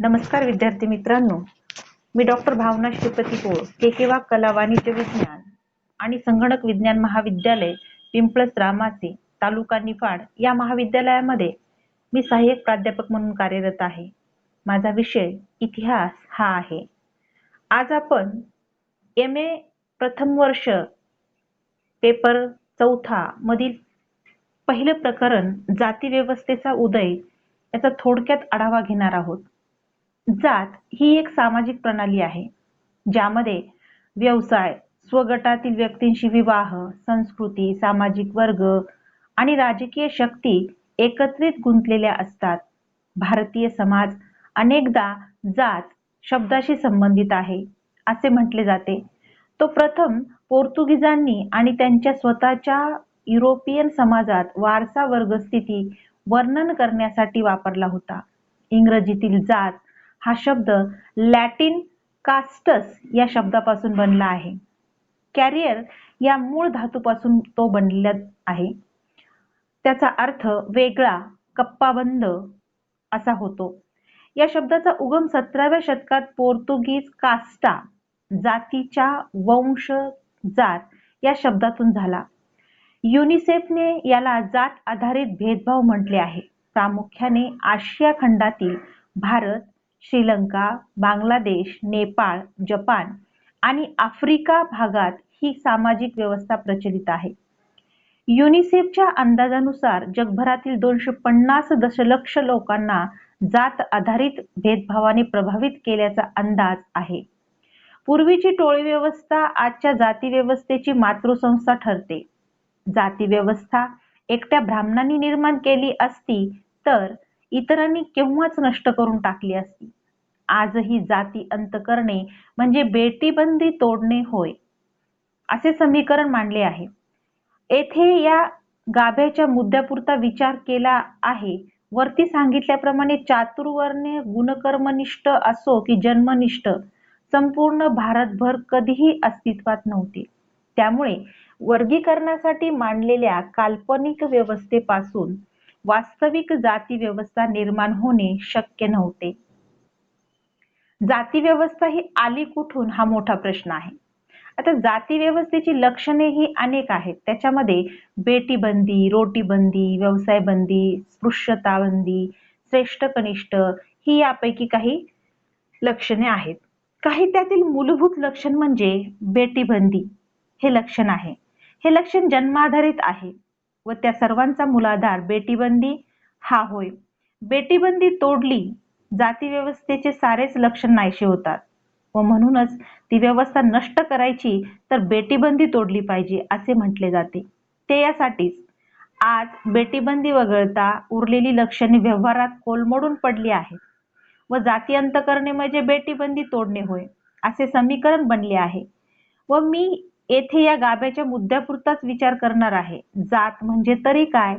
नमस्कार विद्यार्थी मित्रांनो, मी डॉक्टर भावना श्रीपती पोळ, केकेवा कला वाणिज्य विज्ञान आणि संगणक विज्ञान महाविद्यालय, पिंपळस रामाचे, तालुका निफाड या महाविद्यालयामध्ये मी सहाय्यक प्राध्यापक म्हणून कार्यरत आहे. माझा विषय इतिहास हा आहे. आज आपण MA प्रथम वर्ष पेपर 4 मधील पहिलं प्रकरण जाती व्यवस्थेचा उदय याचा थोडक्यात आढावा घेणार आहोत. जात ही एक सामाजिक प्रणाली आहे, ज्यामध्ये व्यवसाय, स्वगटातील व्यक्तींशी विवाह, संस्कृती, सामाजिक वर्ग आणि राजकीय शक्ती एकत्रित गुंतलेल्या असतात. भारतीय समाज अनेकदा जात शब्दाशी संबंधित आहे असे म्हटले जाते. तो प्रथम पोर्तुगीजांनी आणि त्यांच्या स्वतःच्या युरोपियन समाजात वारसा वर्गस्थिती वर्णन करण्यासाठी वापरला होता. इंग्रजीतील जात हा शब्द लॅटिन कास्टस या शब्दापासून बनला आहे. कॅरियर या मूळ धातूपासून तो बनलेला आहे. त्याचा अर्थ वेगळा, कप्पाबंद असा होतो. या शब्दाचा उगम 17व्या शतकात पोर्तुगीज कास्टा जातीच्या वंश जात या शब्दातून झाला. युनिसेफने याला जात आधारित भेदभाव म्हटले आहे. प्रामुख्याने आशिया खंडातील भारत, श्रीलंका, बांगलादेश, नेपाळ, जपान आणि आफ्रिका भागात ही सामाजिक व्यवस्था प्रचलित आहे. युनिसेफच्या अंदाजानुसार जगभरातील 250 दशलक्ष लोकांना जात आधारित भेदभावाने प्रभावित केल्याचा अंदाज आहे. पूर्वीची टोळी व्यवस्था आजच्या जाती व्यवस्थेची मातृसंस्था ठरते. जाती व्यवस्था एकट्या ब्राह्मणांनी निर्माण केली असती तर इतरांनी केव्हाच नष्ट करून टाकली असती. आजही जाती अंत करणे म्हणजे बेटीबंदी तोडणे होय, असे समीकरण मांडले आहे. येथे या गाभ्याच्या मुद्द्यापुरता विचार केला आहे. वरती सांगितल्याप्रमाणे चातुर्वर्ण्य गुणकर्मनिष्ठ असो की जन्मनिष्ठ संपूर्ण भारतभर कधीही अस्तित्वात नव्हते. त्यामुळे वर्गीकरणासाठी मांडलेल्या काल्पनिक व्यवस्थेपासून वास्तविक जाती व्यवस्था निर्माण होणे शक्य नव्हते. जाती व्यवस्था ही आली कुठून हा मोठा प्रश्न आहे. आता जाती व्यवस्थेची लक्षणे ही अनेक आहेत. त्याच्यामध्ये बेटीबंदी, रोटीबंदी, व्यवसाय बंदी, स्पृश्यता बंदी, श्रेष्ठ कनिष्ठ ही यापैकी काही लक्षणे आहेत. काही त्यातील मूलभूत लक्षण म्हणजे बेटीबंदी हे लक्षण आहे. हे लक्षण जन्माधारित आहे व त्या सर्वांचा मूलाधार बेटीबंदी हा होय. बेटीबंदी तोडली जाती व्यवस्थेचे सारेच लक्षण नाहीसे होतात व म्हणूनच ती व्यवस्था नष्ट करायची तर बेटीबंदी तोडली पाहिजे असे म्हटले जाते. ते यासाठीच आज बेटीबंदी वगळता उरलेली लक्षणे व्यवहारात कोलमडून पडली आहेत व जाती अंत करणे म्हणजे बेटीबंदी तोडणे होय असे समीकरण बनले आहे. व मी येथे या गाभ्याच्या मुद्द्यापुरताच विचार करणार आहे. जात म्हणजे तरी काय?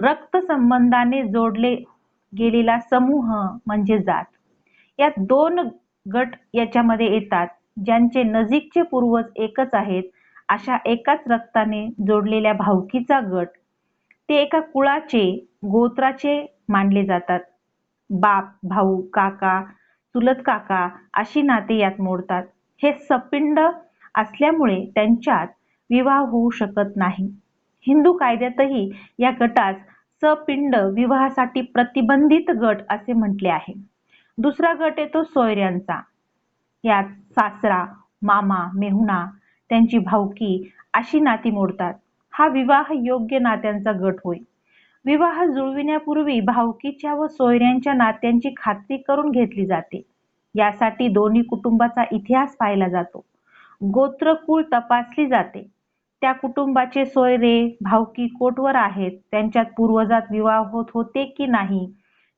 रक्त संबंधाने जोडले गेलेला समूह म्हणजे जात. यात 2 गट याच्यामध्ये येतात. ज्यांचे नजीकचे पूर्वज एकच आहेत अशा एकाच रक्ताने जोडलेल्या भावकीचा गट ते एका कुळाचे, गोत्राचे मानले जातात. बाप, भाऊ, काका, चुलत काका अशी नाते यात मोडतात. हे सपिंड असल्यामुळे त्यांच्यात विवाह होऊ शकत नाही. हिंदू कायद्यातही या गटास सपिंड विवाहासाठी प्रतिबंधित गट असे म्हटले आहे. दुसरा गट येतो सोयऱ्यांचा. यात सासरा, मामा, मेहुणा, त्यांची भावकी अशी नाती मोडतात. हा विवाह योग्य नात्यांचा गट होय. विवाह जुळविण्यापूर्वी भावकीच्या व सोयऱ्यांच्या नात्यांची खात्री करून घेतली जाते. यासाठी दोन्ही कुटुंबाचा इतिहास पाहिला जातो. गोत्रकुळ तपासली जाते. त्या कुटुंबाचे सोयरे, भावकी कोटवर आहेत, त्यांच्यात पूर्वजात विवाह होत होते की नाही,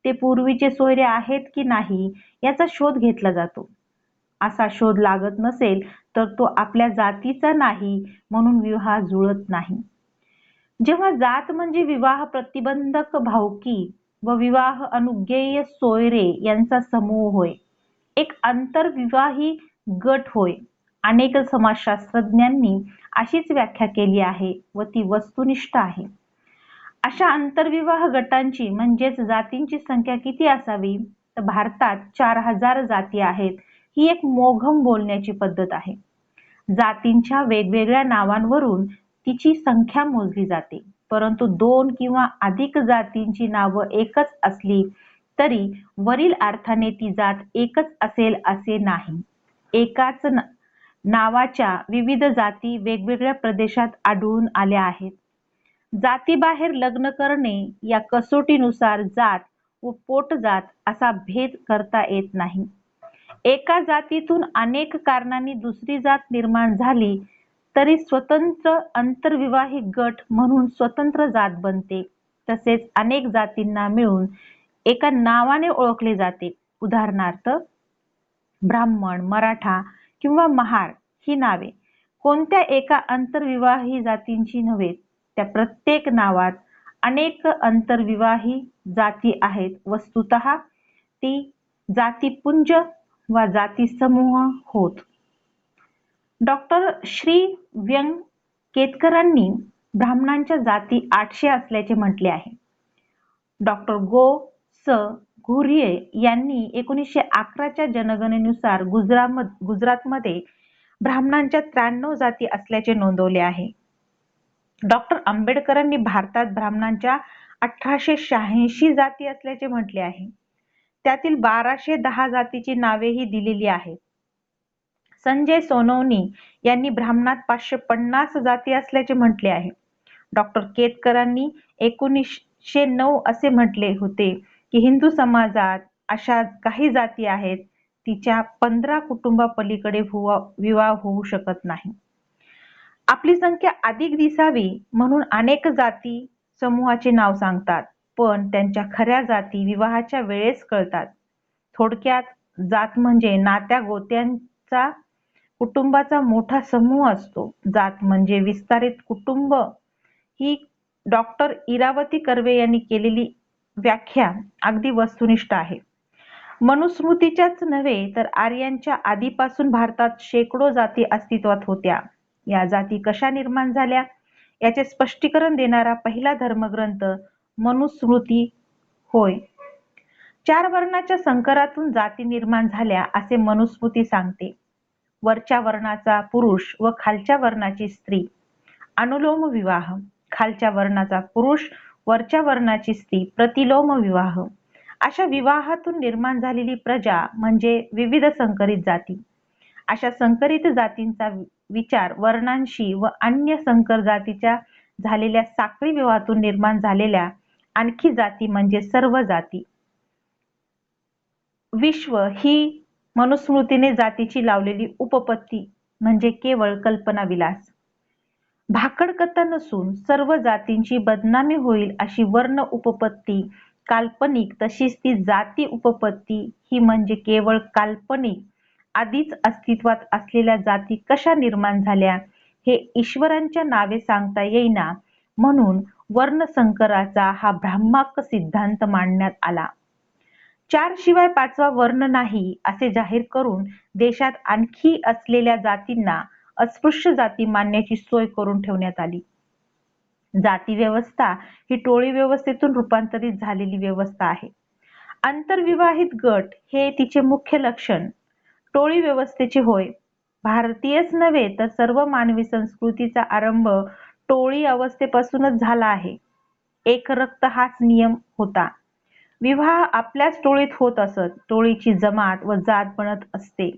ते पूर्वीचे सोयरे आहेत की नाही याचा शोध घेतला जातो. असा शोध लागत नसेल तर तो आपल्या जातीचा नाही म्हणून विवाह जुळत नाही. जेव्हा जात म्हणजे विवाह प्रतिबंधक भावकी व विवाह अनुज्ञेय सोयरे यांचा समूह होय. एक आंतरविवाही गट होय. अनेक समाजशास्त्रज्ञांनी अशीच व्याख्या केली आहे व ती वस्तुनिष्ठ आहे. अशा आंतरविवाह गटांची म्हणजेच जातींची संख्या किती असावी? तर भारतात 4000 जाती आहेत. ही एक मोघम बोलण्याची पद्धत आहे. जातींच्या वेगवेगळ्या नावांवरून तिची संख्या मोजली जाते. परंतु 2 किंवा अधिक जातींची नावं एकच असली तरी वरील अर्थाने ती जात एकच असेल असे नाही. एकाच नावाच्या विविध जाती वेगवेगळ्या प्रदेशात आढळून आल्या आहेत. जातीबाहेर लग्न करणे या कसोटीनुसार जात व पोटजात असा भेद करता येत नाही. एका जातीतून अनेक कारणांनी दुसरी जात निर्माण झाली तरी स्वतंत्र आंतरविवाहिक गट म्हणून स्वतंत्र जात बनते. तसेच अनेक जातींना मिळून एका नावाने ओळखले जाते. उदाहरणार्थ ब्राह्मण, मराठा किंवा महार ही नावे कोणत्या एका आंतरविवाही जातींची नव्हे. त्या प्रत्येक नावात अनेक आंतरविवाही जाती आहेत. वस्तुतः ती जातीपुंज वा जातीसमूह होत. डॉक्टर श्री व्यंग केतकरांनी ब्राह्मणांच्या जाती 800 असल्याचे म्हटले आहे. डॉक्टर गो स घुर्ये यांनी 1911च्या जनगणनेनुसार गुजरातमध्ये ब्राह्मणांच्या 93 जाती असल्याचे नोंदवले आहे. डॉक्टर आंबेडकरांनी भारतात ब्राह्मणांच्या 1886 जाती असल्याचे म्हटले आहे. त्यातील 1210 जातीची नावेही दिलेली आहेत. संजय सोनवणी यांनी ब्राह्मणात 550 जाती असल्याचे म्हटले आहे. डॉक्टर केतकरांनी 1909 असे म्हटले होते की हिंदू समाजात अशा काही जाती आहेत तिच्या 15 कुटुंबापलीकडे विवाह होऊ शकत नाही. आपली संख्या अधिक दिसावी म्हणून अनेक जाती समूहाचे नाव सांगतात, पण त्यांच्या खऱ्या जाती विवाहाच्या वेळेस कळतात. थोडक्यात जात म्हणजे नात्या गोत्यांचा कुटुंबाचा मोठा समूह असतो. जात म्हणजे विस्तारित कुटुंब ही डॉक्टर इरावती कर्वे यांनी केलेली व्याख्या अगदी वस्तुनिष्ठ आहे. मनुस्मृतीच्याच नव्हे तर आर्यांच्या आधीपासून भारतात शेकडो जाती अस्तित्वात होत्या. या जाती कशा निर्माण झाल्या याचे स्पष्टीकरण देणारा पहिला धर्मग्रंथ मनुस्मृती होय. 4 वर्णाच्या संकरातून जाती निर्माण झाल्या असे मनुस्मृती सांगते. वरच्या वर्णाचा पुरुष व खालच्या वर्णाची स्त्री अनुलोम विवाह, खालच्या वर्णाचा पुरुष वरच्या वर्णाची स्त्री प्रतिलोम विवाह, अशा विवाहातून निर्माण झालेली प्रजा म्हणजे विविध संकरित जाती. अशा संकरित जातींचा विचार वर्णांशी व अन्य संकर जातीच्या झालेल्या साखळी विवाहातून निर्माण झालेल्या आणखी जाती म्हणजे सर्व जाती. विश्व ही मनुस्मृतीने जातीची लावलेली उपपत्ती म्हणजे केवळ कल्पनाविलास, भाकड कथा नसून सर्व जातींची बदनामी होईल अशी वर्ण उपपत्ती काल्पनिक. तशीच ती जाती उपपत्ती ही म्हणजे केवळ काल्पनिक. आधीच अस्तित्वात असलेल्या जाती कशा निर्माण झाल्या हे ईश्वरांच्या नावे सांगता येईना म्हणून वर्णसंकराचा हा भ्रामक सिद्धांत मांडण्यात आला. 4 शिवाय 5वा वर्ण नाही असे जाहीर करून देशात आणखी असलेल्या जातींना अस्पृश्य जाती मानण्याची सोय करून ठेवण्यात आली. जाती व्यवस्था ही टोळी व्यवस्थेतून रूपांतरित झालेली व्यवस्था आहे. आंतरविवाहित गट हे तिचे मुख्य लक्षण टोळी व्यवस्थेचे होय. भारतीयच नव्हे तर सर्व मानवी संस्कृतीचा आरंभ टोळी अवस्थेपासूनच झाला आहे. एक रक्त हाच नियम होता. विवाह आपल्याच टोळीत होत असत. टोळीची जमात व जात बनत असते.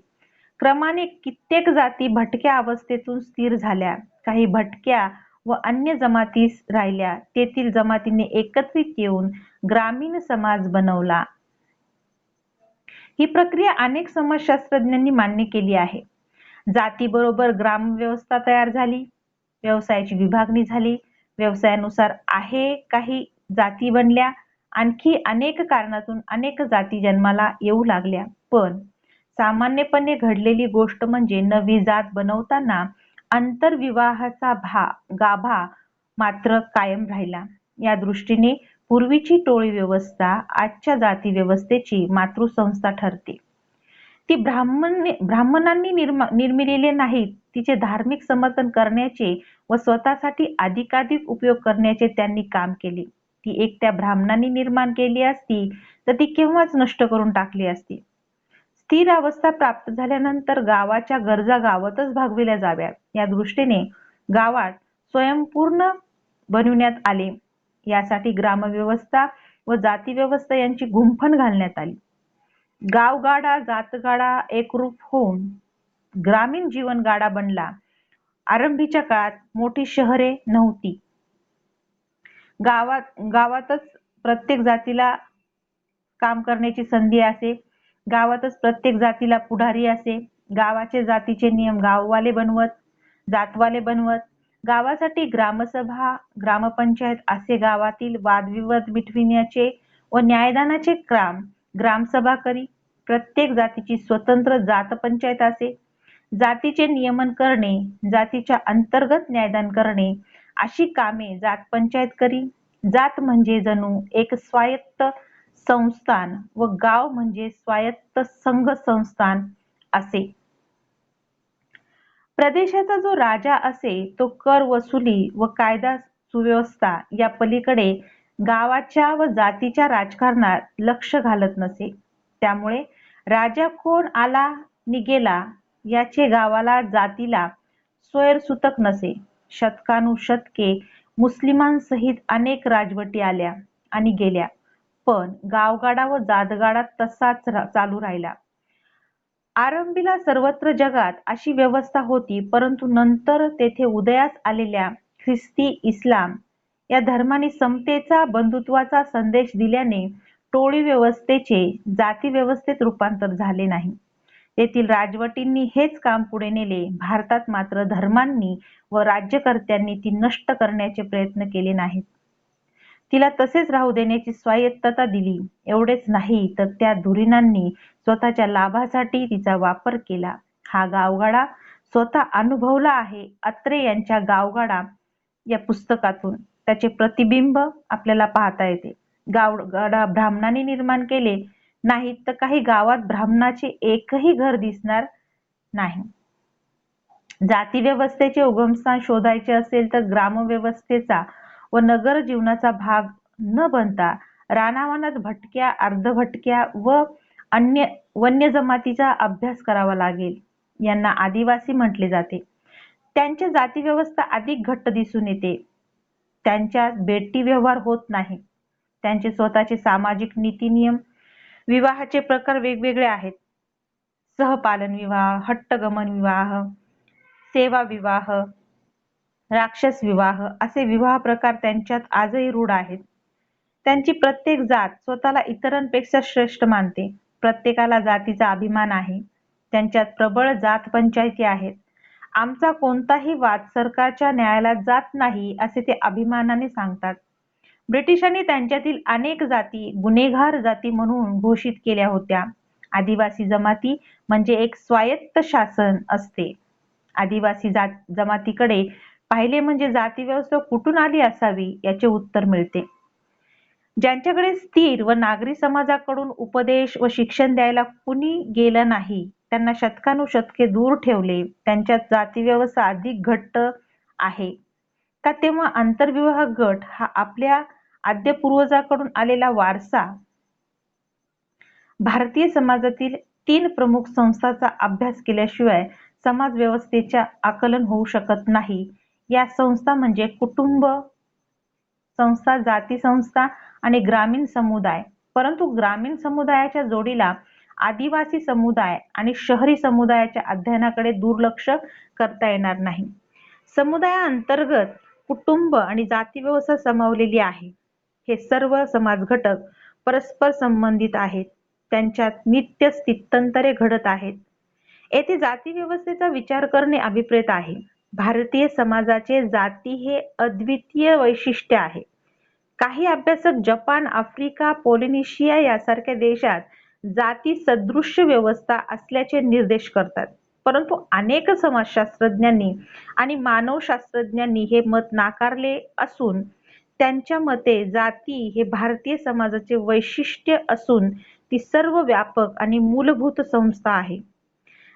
क्रमाने कित्येक जाती भटक्या अवस्थेतून स्थिर झाल्या. काही भटक्या व अन्य जमातीस राहिल्या. तेथील जमातींनी एकत्रित येऊन ग्रामीण समाज बनवला. ही प्रक्रिया अनेक समाजशास्त्रज्ञांनी मान्य केली आहे. जातीबरोबर ग्रामव्यवस्था तयार झाली. व्यवसायाची विभागणी झाली. व्यवसायानुसार आहे काही जाती बनल्या. आणखी अनेक कारणातून अनेक जाती जन्माला येऊ लागल्या. पण सामान्यपणे घडलेली गोष्ट म्हणजे नवी जात बनवताना आंतरविवाहाचा गाभा मात्र कायम राहिला. या दृष्टीने पूर्वीची टोळी व्यवस्था आजच्या जाती व्यवस्थेची मातृसंस्था ठरते. ती ब्राह्मणांनी निर्मिलेले नाहीत. तिचे धार्मिक समर्थन करण्याचे व स्वतःसाठी अधिकाधिक उपयोग करण्याचे त्यांनी काम केले. ती एकट्या ब्राह्मणांनी निर्माण केली असती तर ती केव्हाच नष्ट करून टाकली असती. स्थिर अवस्था प्राप्त झाल्यानंतर गावाच्या गरजा गावातच भागविल्या जाव्यात या दृष्टीने गावात स्वयंपूर्ण बनविण्यात आले. यासाठी ग्रामव्यवस्था व जातीव्यवस्था यांची गुंफण घालण्यात आली. गावगाडा जातगाडा एकरूप होऊन ग्रामीण जीवन गाडा बनला. आरंभीच्या काळात मोठी शहरे नव्हती. गावातच प्रत्येक जातीला काम करण्याची संधी असे. गावातच प्रत्येक जातीला पुढारी असे. गावाचे जातीचे नियम गाववाले बनवत, जातवाले बनवत. गावासाठी ग्रामसभा, ग्रामपंचायत असे गावातील वादविवाद मिटविण्याचे व न्यायदानाचे काम ग्रामसभा करी. प्रत्येक जातीची स्वतंत्र जातपंचायत असे. जातीचे नियमन करणे, जातीच्या अंतर्गत न्यायदान करणे अशी कामे जातपंचायत करी. जात म्हणजे जणू एक स्वायत्त संस्थान व गाव म्हणजे स्वायत्त संघ संस्थान असे. प्रदेशाचा जो राजा असे तो कर वसुली व कायदा सुव्यवस्था या पलीकडे गावाच्या व जातीच्या राजकारणात लक्ष घालत नसे. त्यामुळे राजा कोण आला नि गेला याचे गावाला जातीला स्वैरसूतक नसे. शतकानुशतके मुस्लिमांसहित अनेक राजवटी आल्या आणि गेल्या, पण गावगाडा व जातगाडा तसाच चालू राहिला. आरंभीला सर्वत्र जगात अशी व्यवस्था होती, परंतु नंतर तेथे उदयास आलेल्या ख्रिस्ती, इस्लाम या धर्मांनी समतेचा, बंधुत्वाचा संदेश दिल्याने टोळी व्यवस्थेचे जाती व्यवस्थेत रूपांतर झाले नाही. तेथील राजवटींनी हेच काम पुढे नेले. भारतात मात्र धर्मांनी व राज्यकर्त्यांनी ती नष्ट करण्याचे प्रयत्न केले नाहीत. तिला तसेच राहू देण्याची स्वायत्तता दिली. एवढेच नाही तर त्या धुरीणांनी स्वतःच्या लाभासाठी तिचा वापर केला. हा गावगाडा स्वतः अनुभवला आहे. अत्रे यांच्या गावगाडा या पुस्तकातून त्याचे प्रतिबिंब आपल्याला पाहता येते. गावगाडा ब्राह्मणांनी निर्माण केले नाहीत तर काही गावात ब्राह्मणाचे एकही घर दिसणार नाही. जाती व्यवस्थेचे उगमस्थान शोधायचे असेल तर ग्रामव्यवस्थेचा व नगर जीवनाचा भाग न बनता रानावनात भटक्या, अर्धभटक्या व अन्य वन्य जमातीचा अभ्यास करावा लागेल. यांना आदिवासी म्हटले जाते. त्यांच्या जाती व्यवस्था अधिक घट्ट दिसून येते. त्यांच्यात बेटी व्यवहार होत नाही. त्यांचे स्वतःचे सामाजिक नीती नियम, विवाहाचे प्रकार वेगवेगळे आहेत. सहपालन विवाह, हट्टगमन विवाह, सेवा विवाह, राक्षस विवाह असे विवाह प्रकार त्यांच्यात आजही रूढ आहेत. त्यांची प्रत्येक जात स्वतःला इतरांपेक्षा श्रेष्ठ मानते. प्रत्येकाला जातीचा अभिमान आहे. त्यांच्यात प्रबळ जात पंचायती आहेत. आमचा कोणताही वाद सरकारच्या न्यायालयात जात नाही असे ते अभिमानाने सांगतात. ब्रिटिशांनी त्यांच्यातील अनेक जाती गुन्हेगार जाती म्हणून घोषित केल्या होत्या. आदिवासी जमाती म्हणजे एक स्वायत्त शासन असते. आदिवासी जमातीकडे पाहिले म्हणजे जाती व्यवस्था कुठून आली असावी याचे उत्तर मिळते. ज्यांच्याकडे स्थिर व नागरी समाजाकडून उपदेश व शिक्षण द्यायला कुणी गेलं नाही, त्यांना शतकानुशतके दूर ठेवले. त्यांच्यात जाती व्यवस्था अधिक घट्ट आहे का तेव्हा आंतरविवाह गट हा आपल्या आद्य पूर्वजाकडून आलेला वारसा. भारतीय समाजातील 3 प्रमुख संस्थांचा अभ्यास केल्याशिवाय समाज व्यवस्थेचे आकलन होऊ शकत नाही. या संस्था म्हणजे कुटुंब संस्था, जाती संस्था आणि ग्रामीण समुदाय. परंतु ग्रामीण समुदायाच्या जोडीला आदिवासी समुदाय आणि शहरी समुदायाच्या अध्ययनाकडे दुर्लक्ष करता येणार नाही. समुदायाअंतर्गत कुटुंब आणि जाती व्यवस्था सामावलेली आहे. हे सर्व समाज घटक परस्पर संबंधित आहेत. त्यांच्यात नित्य स्थित्यंतरे घडत आहेत. येथे जाती व्यवस्थेचा विचार करणे अभिप्रेत आहे. भारतीय समाजाचे जाती हे अद्वितीय वैशिष्ट्य आहे. काही अभ्यासक जपान, आफ्रिका, पॉलिनेशिया यासारख्या देशात जाती सदृश्य व्यवस्था असल्याचे निर्देश करतात. परंतु अनेक समाजशास्त्रज्ञांनी आणि मानवशास्त्रज्ञांनी हे मत नाकारले असून त्यांच्या मते जाती हे भारतीय समाजाचे वैशिष्ट्य असून ती सर्व व्यापक आणि मूलभूत संस्था आहे.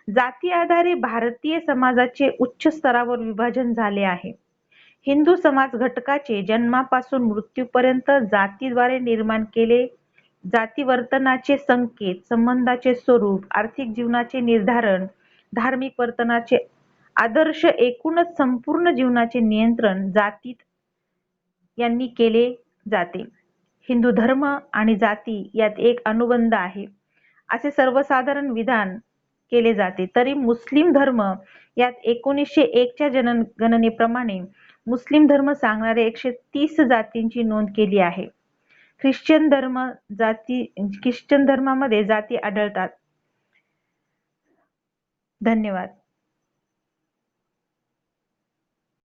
जाती आधारे भारतीय समाजाचे उच्च स्तरावर विभाजन झाले आहे. हिंदू समाज घटकाचे जन्मापासून मृत्यूपर्यंत जातीद्वारे निर्माण केले जाती वर्तनाचे संकेत, संबंधाचे स्वरूप, आर्थिक जीवनाचे निर्धारण, धार्मिक वर्तनाचे आदर्श, एकूणच संपूर्ण जीवनाचे नियंत्रण जातीत यांनी केले जाते. हिंदू धर्म आणि जाती यात एक अनुबंध आहे असे सर्वसाधारण विधान केले जाते. तरी मुस्लिम धर्म यात 1901 च्या जनगणनेप्रमाणे मुस्लिम धर्म सांगणाऱ्या 130 जातींची नोंद केली आहे. ख्रिश्चन धर्मामध्ये जाती आढळतात. धन्यवाद.